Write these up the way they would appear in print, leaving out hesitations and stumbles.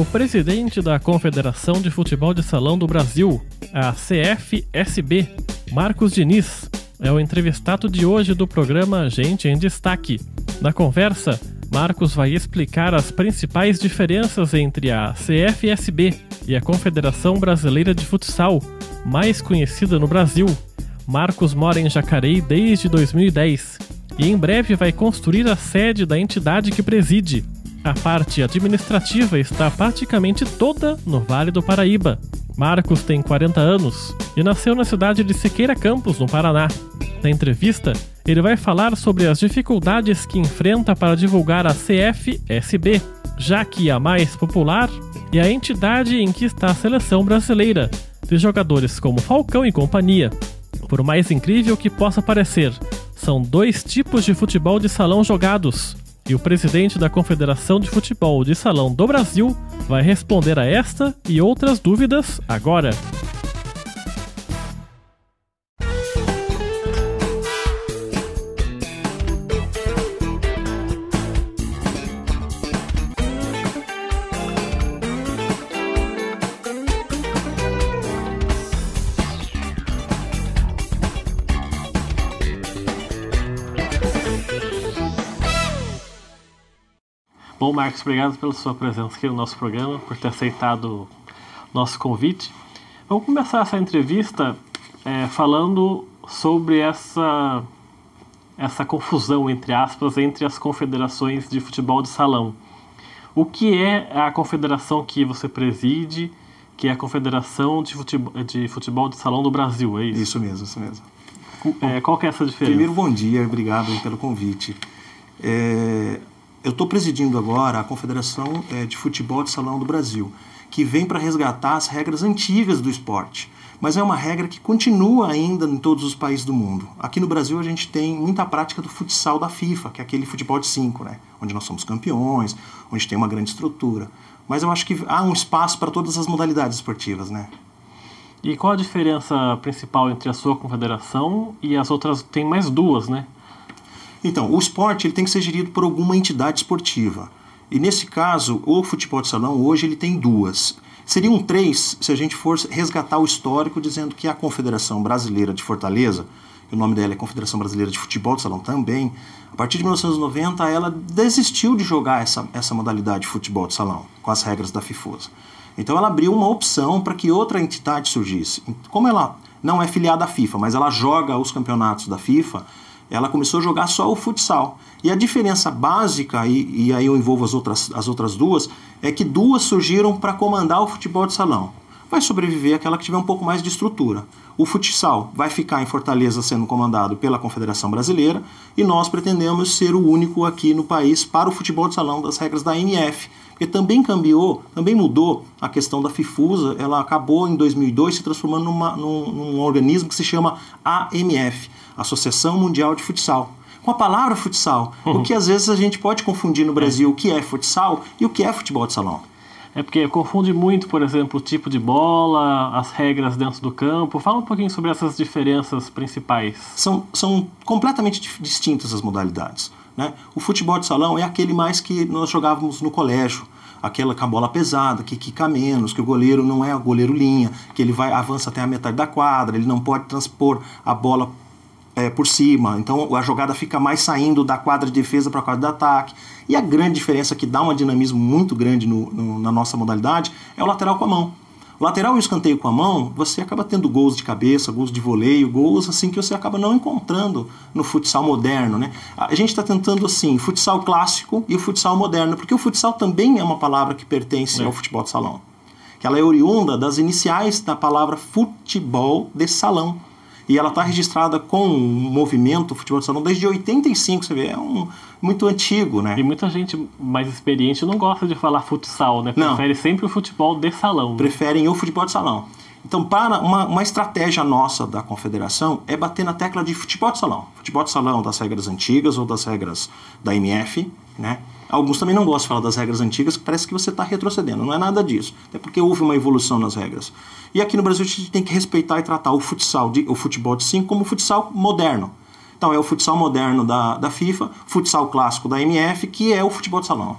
O presidente da Confederação de Futebol de Salão do Brasil, a CFSB, Marcos Diniz, é o entrevistado de hoje do programa Gente em Destaque. Na conversa, Marcos vai explicar as principais diferenças entre a CFSB e a Confederação Brasileira de Futsal, mais conhecida no Brasil. Marcos mora em Jacareí desde 2010 e em breve vai construir a sede da entidade que preside. A parte administrativa está praticamente toda no Vale do Paraíba. Marcos tem 40 anos e nasceu na cidade de Siqueira Campos, no Paraná. Na entrevista, ele vai falar sobre as dificuldades que enfrenta para divulgar a CFSB, já que a mais popular é a entidade em que está a seleção brasileira, de jogadores como Falcão e companhia. Por mais incrível que possa parecer, são dois tipos de futebol de salão jogados, e o presidente da Confederação de Futebol de Salão do Brasil vai responder a esta e outras dúvidas agora. Bom, Marcos, obrigado pela sua presença aqui no nosso programa, por ter aceitado o nosso convite. Vamos começar essa entrevista falando sobre essa confusão, entre aspas, entre as confederações de futebol de salão. O que é a confederação que você preside, que é a Confederação de Futebol de Salão do Brasil, é isso? Isso mesmo. Qual que é essa diferença? Primeiro, bom dia, obrigado pelo convite. Eu estou presidindo agora a Confederação de Futebol de Salão do Brasil, que vem para resgatar as regras antigas do esporte. Mas é uma regra que continua ainda em todos os países do mundo. Aqui no Brasil a gente tem muita prática do futsal da FIFA, que é aquele futebol de 5, né? Onde nós somos campeões, onde tem uma grande estrutura. Mas eu acho que há um espaço para todas as modalidades esportivas, né? E qual a diferença principal entre a sua confederação e as outras? Tem mais duas, né? Então, o esporte ele tem que ser gerido por alguma entidade esportiva. E nesse caso, o futebol de salão hoje ele tem duas. Seriam três se a gente for resgatar o histórico dizendo que a Confederação Brasileira de Fortaleza, o nome dela é Confederação Brasileira de Futebol de Salão também, a partir de 1990 ela desistiu de jogar essa modalidade de futebol de salão com as regras da FIFUSA. Então ela abriu uma opção para que outra entidade surgisse. Como ela não é filiada à FIFA, mas ela joga os campeonatos da FIFA, ela começou a jogar só o futsal. E a diferença básica, e aí eu envolvo as outras duas, é que duas surgiram para comandar o futebol de salão. Vai sobreviver aquela que tiver um pouco mais de estrutura. O futsal vai ficar em Fortaleza sendo comandado pela Confederação Brasileira e nós pretendemos ser o único aqui no país para o futebol de salão das regras da AMF. Porque também mudou a questão da FIFUSA, ela acabou em 2002 se transformando num organismo que se chama AMF, Associação Mundial de Futsal. Com a palavra futsal, o que às vezes a gente pode confundir no Brasil o que é futsal e o que é futebol de salão. É porque confunde muito, por exemplo, o tipo de bola, as regras dentro do campo. Fala um pouquinho sobre essas diferenças principais. São completamente distintas as modalidades, né? O futebol de salão é aquele mais que nós jogávamos no colégio, aquela com a bola pesada, que quica menos, que o goleiro não é o goleiro linha, que ele avança até a metade da quadra, ele não pode transpor a bola por cima, então a jogada fica mais saindo da quadra de defesa para a quadra de ataque. E a grande diferença que dá um dinamismo muito grande na nossa modalidade é o lateral com a mão. O lateral e o escanteio com a mão, você acaba tendo gols de cabeça, gols de voleio, gols assim que você acaba não encontrando no futsal moderno, né? A gente está tentando assim, futsal clássico e o futsal moderno, porque o futsal também é uma palavra que pertence ao futebol de salão, que ela é oriunda das iniciais da palavra futebol de salão. E ela está registrada com o movimento futebol de salão desde 85, você vê, é muito antigo, né? E muita gente mais experiente não gosta de falar futsal, né? Prefere sempre o futebol de salão. Preferem o futebol de salão. Então, para uma estratégia nossa da Confederação é bater na tecla de futebol de salão. Futebol de salão das regras antigas ou das regras da MF, né? Alguns também não gostam de falar das regras antigas, que parece que você está retrocedendo. Não é nada disso. Até porque houve uma evolução nas regras. E aqui no Brasil a gente tem que respeitar e tratar o futebol de 5 como futsal moderno. Então é o futsal moderno da FIFA, futsal clássico da MF, que é o futebol de salão.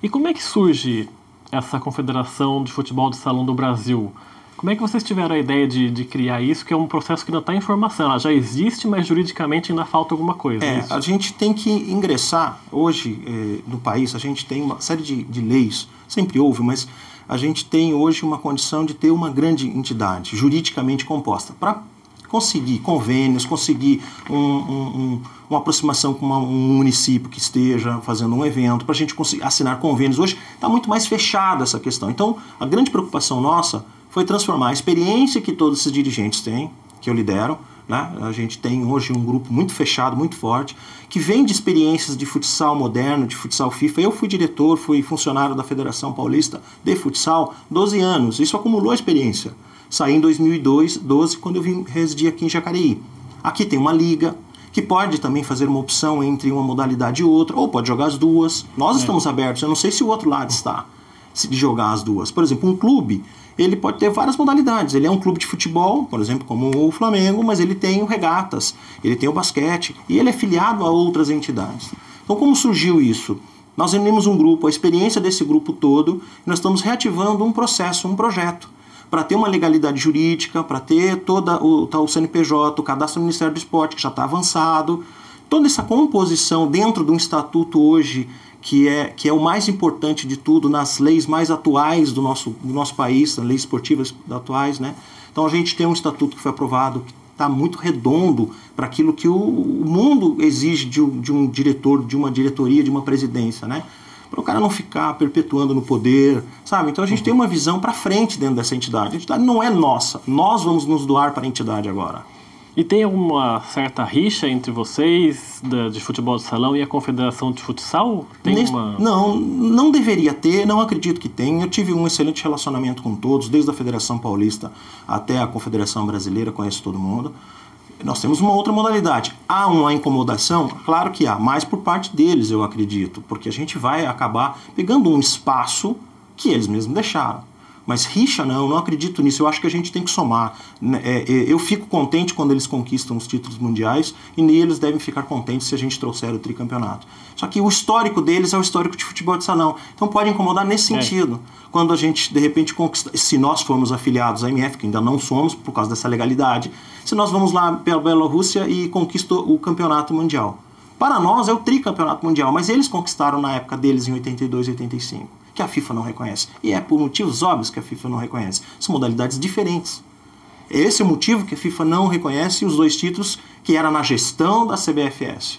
E como é que surge essa Confederação de Futebol de Salão do Brasil, como é que vocês tiveram a ideia de criar isso, que é um processo que ainda está em formação? Ela já existe, mas juridicamente ainda falta alguma coisa. A gente tem que ingressar, hoje no país, a gente tem uma série de leis, sempre houve, mas a gente tem hoje uma condição de ter uma grande entidade juridicamente composta, para conseguir convênios, conseguir uma aproximação com um município que esteja fazendo um evento, para a gente conseguir assinar convênios. Hoje está muito mais fechada essa questão. Então, a grande preocupação nossa foi transformar a experiência que todos esses dirigentes têm, que eu lidero, né? A gente tem hoje um grupo muito fechado, muito forte, que vem de experiências de futsal moderno, de futsal FIFA. Eu fui diretor, fui funcionário da Federação Paulista de Futsal 12 anos. Isso acumulou experiência. Saí em 2012, quando eu vim residir aqui em Jacareí. Aqui tem uma liga, que pode também fazer uma opção entre uma modalidade e outra, ou pode jogar as duas. Nós estamos abertos, eu não sei se o outro lado está de jogar as duas. Por exemplo, um clube, ele pode ter várias modalidades. Ele é um clube de futebol, por exemplo, como o Flamengo, mas ele tem o regatas, ele tem o basquete, e ele é filiado a outras entidades. Então, como surgiu isso? Nós reunimos um grupo, a experiência desse grupo todo, e nós estamos reativando um processo, um projeto, para ter uma legalidade jurídica, para ter toda o CNPJ, o cadastro do Ministério do Esporte, que já está avançado, toda essa composição dentro de um estatuto hoje, que é o mais importante de tudo, nas leis mais atuais do nosso país, nas leis esportivas atuais, né? Então a gente tem um estatuto que foi aprovado, que está muito redondo para aquilo que o mundo exige de um diretor, de uma diretoria, de uma presidência, né? Para o cara não ficar perpetuando no poder, sabe? Então a gente tem uma visão para frente dentro dessa entidade. A entidade não é nossa, nós vamos nos doar para a entidade agora. E tem alguma certa rixa entre vocês, de futebol de salão, e a Confederação de Futsal? Não deveria ter, não acredito que tenha. Eu tive um excelente relacionamento com todos, desde a Federação Paulista até a Confederação Brasileira, conheço todo mundo. Nós temos uma outra modalidade. Há uma incomodação? Claro que há, mas por parte deles, eu acredito, porque a gente vai acabar pegando um espaço que eles mesmos deixaram. Mas rixa não acredito nisso, eu acho que a gente tem que somar. Eu fico contente quando eles conquistam os títulos mundiais, e eles devem ficar contentes se a gente trouxer o tricampeonato. Só que o histórico deles é o histórico de futebol de salão, então pode incomodar nesse sentido. Quando a gente, de repente, conquista, se nós formos afiliados à MF, que ainda não somos, por causa dessa legalidade, se nós vamos lá pela Bielorrússia e conquistamos o campeonato mundial. Para nós é o tricampeonato mundial, mas eles conquistaram na época deles em 82 e 85. Que a FIFA não reconhece. E é por motivos óbvios que a FIFA não reconhece. São modalidades diferentes. Esse é o motivo que a FIFA não reconhece os dois títulos que era na gestão da CBFS.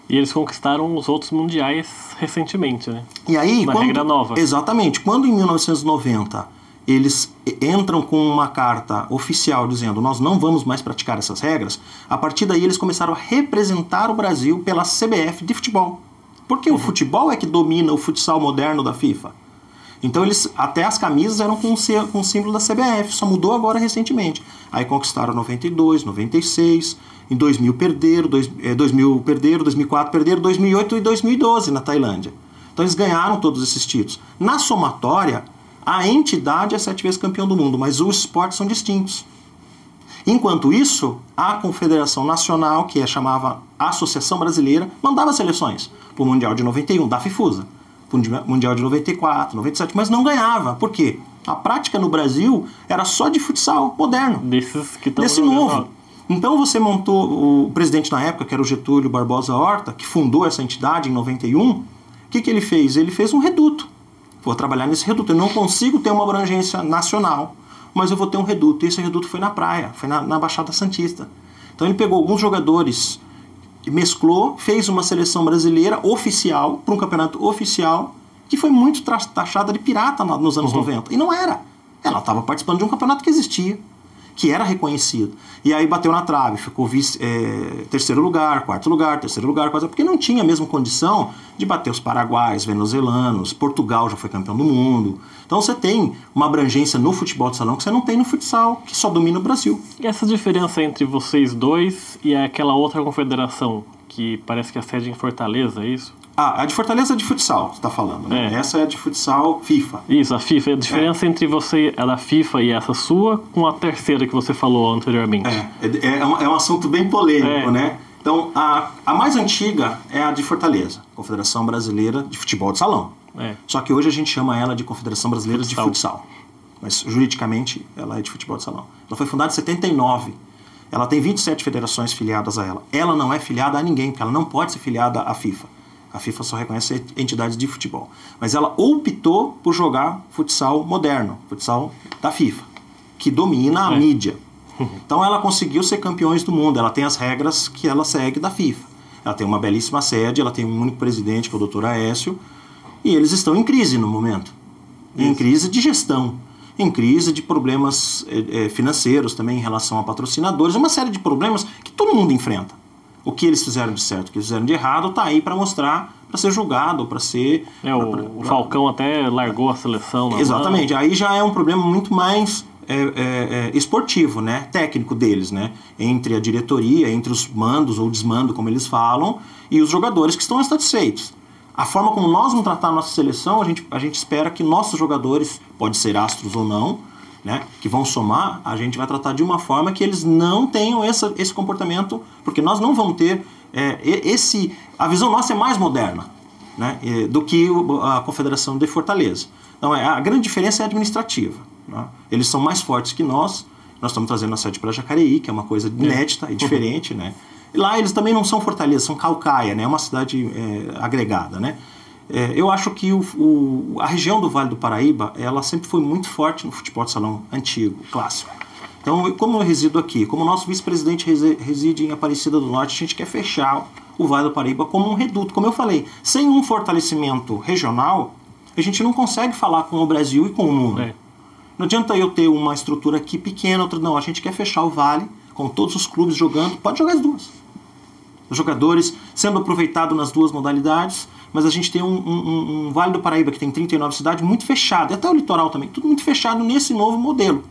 E eles conquistaram os outros mundiais recentemente, né? E aí, regra nova. Exatamente. Quando em 1990 eles entram com uma carta oficial dizendo nós não vamos mais praticar essas regras, a partir daí eles começaram a representar o Brasil pela CBF de futebol. Porque o futebol é que domina o futsal moderno da FIFA. Então até as camisas eram com o símbolo da CBF, só mudou agora recentemente. Aí conquistaram 92, 96, em 2000 perderam, 2004 perderam, 2008 e 2012 na Tailândia. Então eles ganharam todos esses títulos. Na somatória, a entidade é 7 vezes campeão do mundo, mas os esportes são distintos. Enquanto isso, a Confederação Nacional, que chamava Associação Brasileira, mandava seleções para o Mundial de 91, da FIFUSA, para o Mundial de 94, 97, mas não ganhava. Por quê? A prática no Brasil era só de futsal moderno. Desse novo. Então você montou, o presidente na época, que era o Getúlio Barbosa Horta, que fundou essa entidade em 91, o que ele fez? Ele fez um reduto. Vou trabalhar nesse reduto. Eu não consigo ter uma abrangência nacional, mas eu vou ter um reduto. E esse reduto foi na praia, foi na Baixada Santista. Então ele pegou alguns jogadores, mesclou, fez uma seleção brasileira oficial, para um campeonato oficial, que foi muito taxada de pirata nos anos 90. E não era. Ela estava participando de um campeonato que existia, que era reconhecido. E aí bateu na trave, ficou terceiro lugar, quarto lugar, porque não tinha a mesma condição de bater os paraguaios, venezuelanos, Portugal já foi campeão do mundo. Então você tem uma abrangência no futebol de salão que você não tem no futsal, que só domina o Brasil. E essa diferença entre vocês dois e aquela outra confederação, que parece que a sede é em Fortaleza, é isso? A de Fortaleza é de futsal, você está falando, né? Essa é a de futsal FIFA. Isso, a FIFA. A diferença entre você, a da FIFA e essa sua, com a terceira que você falou anteriormente. É um assunto bem polêmico, né? Então, a mais antiga é a de Fortaleza, Confederação Brasileira de Futebol de Salão. Só que hoje a gente chama ela de Confederação Brasileira de Futsal. Mas juridicamente ela é de futebol de salão. Ela foi fundada em 79. Ela tem 27 federações filiadas a ela. Ela não é filiada a ninguém, porque ela não pode ser filiada à FIFA. A FIFA só reconhece entidades de futebol. Mas ela optou por jogar futsal moderno, futsal da FIFA, que domina a mídia. Então ela conseguiu ser campeões do mundo. Ela tem as regras que ela segue da FIFA. Ela tem uma belíssima sede, ela tem um único presidente, que é o Dr. Aécio, e eles estão em crise no momento. Em crise de gestão, em crise de problemas financeiros também em relação a patrocinadores, uma série de problemas que todo mundo enfrenta. O que eles fizeram de certo, o que eles fizeram de errado, está aí para mostrar, para ser julgado, para ser... O Falcão até largou a seleção. Exatamente, aí já é um problema muito mais esportivo, né? Técnico deles, né? Entre a diretoria, entre os mandos ou desmando, como eles falam, e os jogadores que estão insatisfeitos. A forma como nós vamos tratar a nossa seleção, a gente espera que nossos jogadores, pode ser astros ou não, né, que vão somar, a gente vai tratar de uma forma que eles não tenham esse comportamento, porque nós não vamos ter a visão nossa é mais moderna, né, do que a Confederação de Fortaleza. Então a grande diferença é administrativa, né? Eles são mais fortes que nós estamos trazendo a sede para Jacareí, que é uma coisa inédita e diferente, né? E lá eles também não são Fortaleza, são Caucaia, né? É uma cidade agregada, né? Eu acho que a região do Vale do Paraíba, ela sempre foi muito forte no futebol de salão antigo, clássico. Então, como eu resido aqui, como o nosso vice-presidente reside em Aparecida do Norte, a gente quer fechar o Vale do Paraíba como um reduto. Como eu falei, sem um fortalecimento regional, a gente não consegue falar com o Brasil e com o mundo. Não adianta eu ter uma estrutura aqui pequena, outra não. A gente quer fechar o Vale com todos os clubes jogando, pode jogar as duas. Os jogadores sendo aproveitados nas duas modalidades, mas a gente tem um Vale do Paraíba que tem 39 cidades muito fechado, e até o litoral também, tudo muito fechado nesse novo modelo.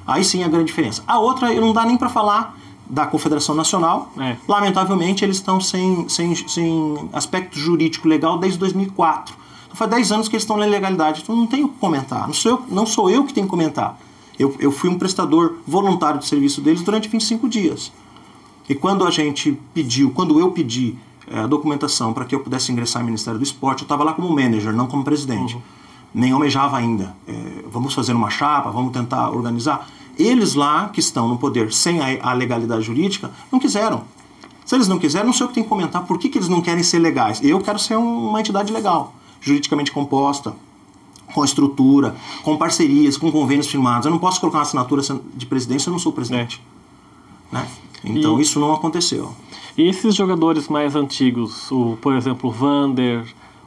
Aí sim a grande diferença. A outra, não dá nem para falar da Confederação Nacional. Lamentavelmente, eles estão sem aspecto jurídico legal desde 2004. Então faz 10 anos que eles estão na ilegalidade, então não tenho o que comentar. Não sou eu que tenho que comentar. Eu fui um prestador voluntário de serviço deles durante 25 dias. E quando eu pedi a documentação para que eu pudesse ingressar no Ministério do Esporte, eu estava lá como manager, não como presidente. Nem almejava ainda. Vamos fazer uma chapa, vamos tentar organizar. Eles lá, que estão no poder sem a legalidade jurídica, não quiseram. Se eles não quiserem, não sei o que tem que comentar. Por que eles não querem ser legais? Eu quero ser uma entidade legal, juridicamente composta, com estrutura, com parcerias, com convênios firmados. Eu não posso colocar uma assinatura de presidente se eu não sou presidente. Né? Então isso não aconteceu. E esses jogadores mais antigos, por exemplo, o Vander,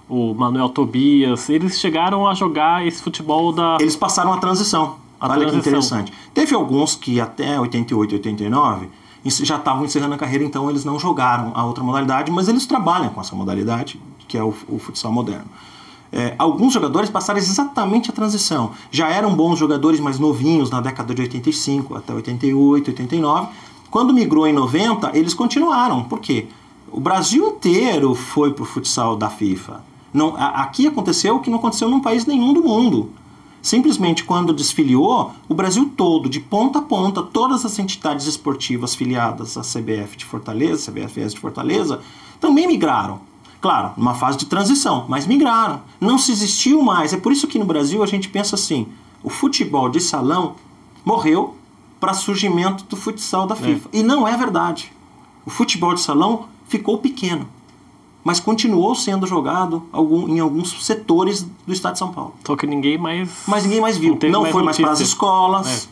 o Manuel Tobias, eles chegaram a jogar esse futebol da... Eles passaram a transição. Olha que interessante. Teve alguns que até 88, 89 já estavam encerrando a carreira, então eles não jogaram a outra modalidade, mas eles trabalham com essa modalidade, que é o futsal moderno. Alguns jogadores passaram exatamente a transição. Já eram bons jogadores mais novinhos na década de 85 até 88, 89. Quando migrou em 90, eles continuaram. Por quê? O Brasil inteiro foi para o futsal da FIFA. Aqui aconteceu o que não aconteceu num país nenhum do mundo. Simplesmente quando desfiliou, o Brasil todo, de ponta a ponta, todas as entidades esportivas filiadas à CBF de Fortaleza, CBFS de Fortaleza, também migraram. Claro, numa fase de transição, mas migraram. Não se existiu mais. É por isso que no Brasil a gente pensa assim, o futebol de salão morreu para surgimento do futsal da FIFA. E não é verdade. O futebol de salão ficou pequeno, mas continuou sendo jogado em alguns setores do estado de São Paulo. Só que ninguém mais... Mas ninguém mais viu. Não foi mais para as escolas,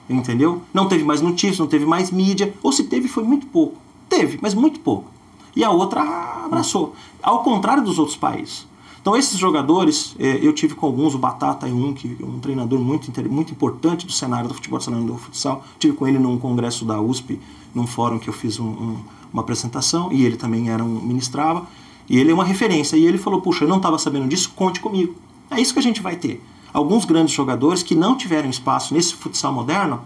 entendeu? Não teve mais notícias, não teve mais mídia. Ou se teve, foi muito pouco. Teve, mas muito pouco. E a outra abraçou. Ao contrário dos outros países. Então esses jogadores, eu tive com alguns, o Batata é um treinador muito importante do cenário do futebol, do cenário do futsal. Tive com ele num congresso da USP, num fórum que eu fiz uma apresentação, e ele também ministrava, e ele é uma referência. E ele falou, puxa, eu não estava sabendo disso, conte comigo. É isso que a gente vai ter. Alguns grandes jogadores que não tiveram espaço nesse futsal moderno,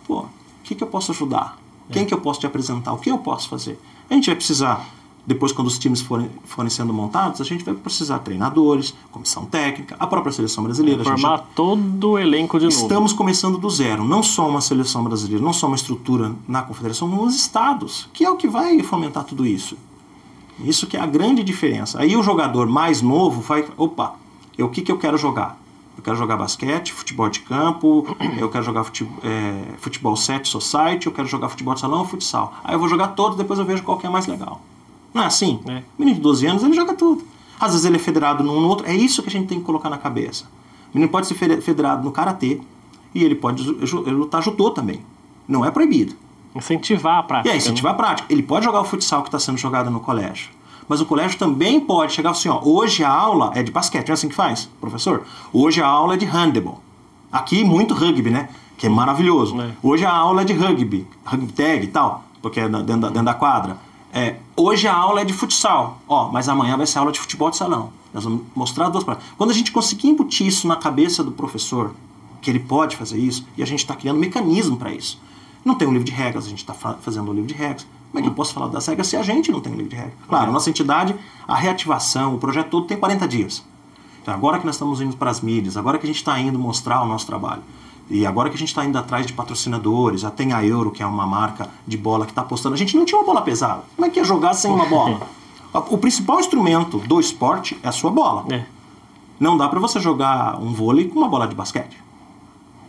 o que eu posso ajudar? Quem que eu posso te apresentar? O que eu posso fazer? A gente vai precisar, depois quando os times forem sendo montados, a gente vai precisar de treinadores, comissão técnica, a própria seleção brasileira. Formar todo o elenco de novo. Estamos começando do zero, não só uma seleção brasileira, não só uma estrutura na confederação, mas nos estados, que é o que vai fomentar tudo isso. Isso que é a grande diferença. Aí o jogador mais novo vai, opa, o que eu quero jogar? Eu quero jogar basquete, futebol de campo, eu quero jogar futebol set society, eu quero jogar futebol de salão, futsal. Aí eu vou jogar todos, depois eu vejo qual que é mais legal. Não é assim? O menino de 12 anos, ele joga tudo. Às vezes ele é federado num no outro. É isso que a gente tem que colocar na cabeça. O menino pode ser federado no karatê e ele pode lutar judô também. Não é proibido. Incentivar a prática. Incentivar a prática. Ele pode jogar o futsal que está sendo jogado no colégio. Mas o colégio também pode chegar assim, ó, hoje a aula é de basquete, não é assim que faz, professor? Hoje a aula é de handebol. Aqui muito rugby, né? Que é maravilhoso. Hoje a aula é de rugby tag e tal, porque é dentro da quadra. Hoje a aula é de futsal, mas amanhã vai ser aula de futebol de salão. Nós vamos mostrar duas práticas. Quando a gente conseguir embutir isso na cabeça do professor, que ele pode fazer isso, e a gente está criando um mecanismo para isso. Não tem um livro de regras, a gente está fazendo um livro de regras. Como é que eu posso falar das regras se a gente não tem um livro de regras? Claro, a nossa entidade, a reativação, o projeto todo tem 40 dias. Então, agora que nós estamos indo para as mídias, agora que a gente está indo mostrar o nosso trabalho, e agora que a gente está indo atrás de patrocinadores, já tem a Euro, que é uma marca de bola que está apostando. A gente não tinha uma bola pesada. Como é que ia jogar sem uma bola? O principal instrumento do esporte é a sua bola. Não dá para você jogar um vôlei com uma bola de basquete.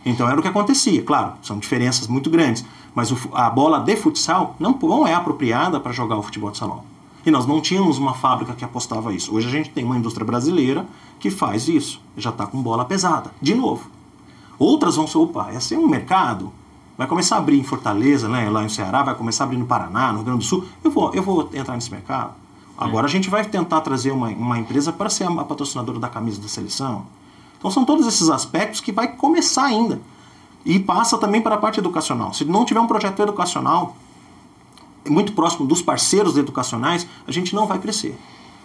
Então era o que acontecia. Claro, são diferenças muito grandes. Mas a bola de futsal não é apropriada para jogar o futebol de salão. E nós não tínhamos uma fábrica que apostava isso. Hoje a gente tem uma indústria brasileira que faz isso. Já está com bola pesada. De novo. Outras vão ser, esse é um mercado. Vai começar a abrir em Fortaleza, né, lá em Ceará, vai começar a abrir no Paraná, no Rio Grande do Sul. Eu vou entrar nesse mercado. Agora a gente vai tentar trazer uma empresa para ser a patrocinadora da camisa da seleção. Então são todos esses aspectos que vai começar ainda. E passa também para a parte educacional. Se não tiver um projeto educacional muito próximo dos parceiros educacionais, a gente não vai crescer.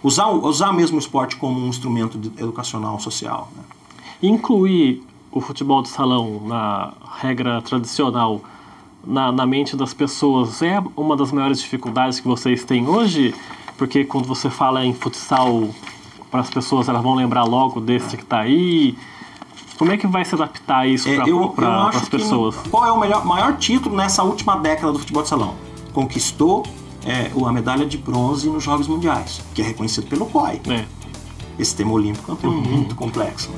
Usar mesmo o esporte como um instrumento educacional social. Né? Incluir o futebol de salão na regra tradicional na mente das pessoas é uma das maiores dificuldades que vocês têm hoje? Porque quando você fala em futsal, para as pessoas, elas vão lembrar logo desse que está aí. Como é que vai se adaptar isso para as pessoas? Qual é o maior título nessa última década do futebol de salão? Conquistou a medalha de bronze nos Jogos Mundiais, que é reconhecido pelo COI. Esse tema olímpico é um tema muito complexo.